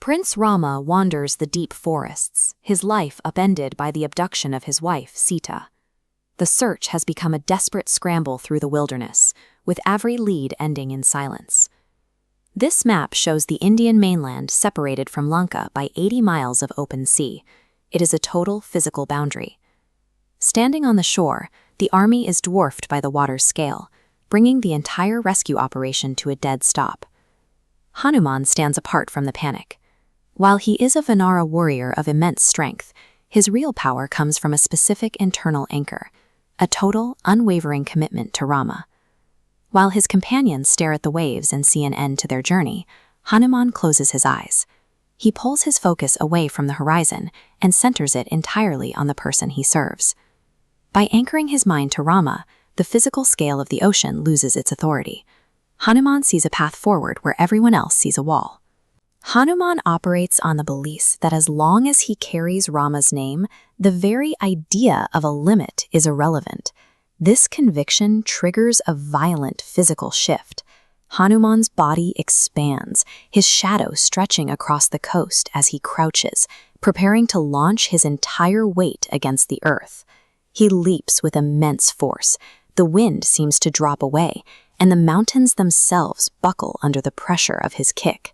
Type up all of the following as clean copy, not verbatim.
Prince Rama wanders the deep forests, his life upended by the abduction of his wife, Sita. The search has become a desperate scramble through the wilderness, with every lead ending in silence. This map shows the Indian mainland separated from Lanka by 80 miles of open sea. It is a total physical boundary. Standing on the shore, the army is dwarfed by the water's scale, bringing the entire rescue operation to a dead stop. Hanuman stands apart from the panic. While he is a Vanara warrior of immense strength, his real power comes from a specific internal anchor, a total, unwavering commitment to Rama. While his companions stare at the waves and see an end to their journey, Hanuman closes his eyes. He pulls his focus away from the horizon and centers it entirely on the person he serves. By anchoring his mind to Rama, the physical scale of the ocean loses its authority. Hanuman sees a path forward where everyone else sees a wall. Hanuman operates on the belief that as long as he carries Rama's name, the very idea of a limit is irrelevant. This conviction triggers a violent physical shift. Hanuman's body expands, his shadow stretching across the coast as he crouches, preparing to launch his entire weight against the earth. He leaps with immense force. The wind seems to drop away, and the mountains themselves buckle under the pressure of his kick.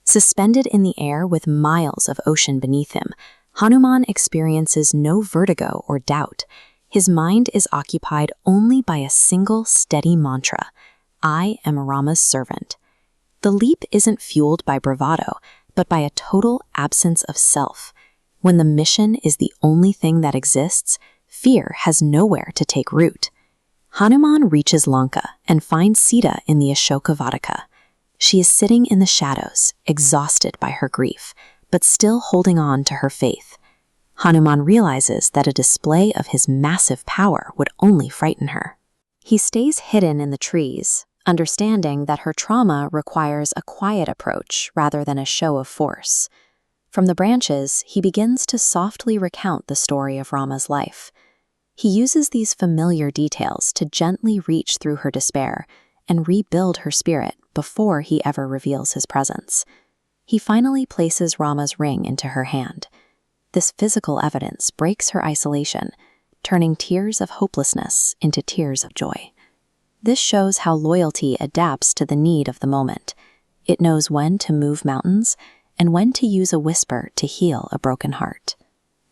Suspended in the air with miles of ocean beneath him, Hanuman experiences no vertigo or doubt. His mind is occupied only by a single steady mantra: I am Rama's servant. The leap isn't fueled by bravado, but by a total absence of self. When the mission is the only thing that exists, fear has nowhere to take root. Hanuman reaches Lanka and finds Sita in the Ashoka Vatika. She is sitting in the shadows, exhausted by her grief, but still holding on to her faith. Hanuman realizes that a display of his massive power would only frighten her. He stays hidden in the trees, understanding that her trauma requires a quiet approach rather than a show of force. From the branches, he begins to softly recount the story of Rama's life. He uses these familiar details to gently reach through her despair and rebuild her spirit before he ever reveals his presence. He finally places Rama's ring into her hand. This physical evidence breaks her isolation, turning tears of hopelessness into tears of joy. This shows how loyalty adapts to the need of the moment. It knows when to move mountains and when to use a whisper to heal a broken heart.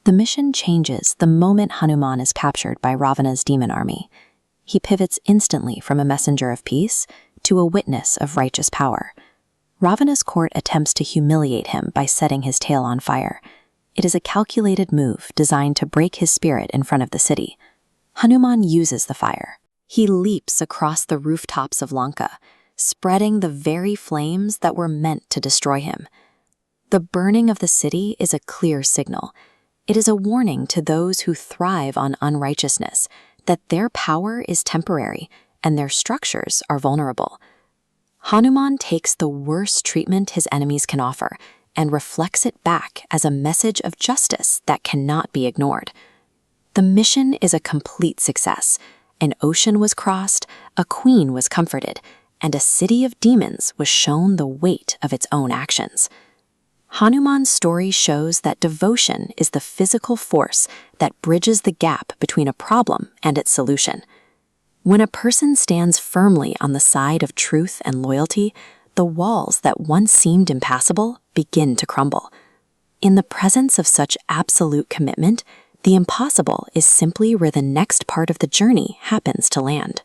The mission changes the moment Hanuman is captured by Ravana's demon army. He pivots instantly from a messenger of peace to a witness of righteous power. Ravana's court attempts to humiliate him by setting his tail on fire. It is a calculated move designed to break his spirit in front of the city. Hanuman uses the fire. He leaps across the rooftops of Lanka, spreading the very flames that were meant to destroy him. The burning of the city is a clear signal. It is a warning to those who thrive on unrighteousness that their power is temporary and their structures are vulnerable. Hanuman takes the worst treatment his enemies can offer and reflects it back as a message of justice that cannot be ignored. The mission is a complete success. An ocean was crossed, a queen was comforted, and a city of demons was shown the weight of its own actions. Hanuman's story shows that devotion is the physical force that bridges the gap between a problem and its solution. When a person stands firmly on the side of truth and loyalty, the walls that once seemed impassable begin to crumble. In the presence of such absolute commitment, the impossible is simply where the next part of the journey happens to land.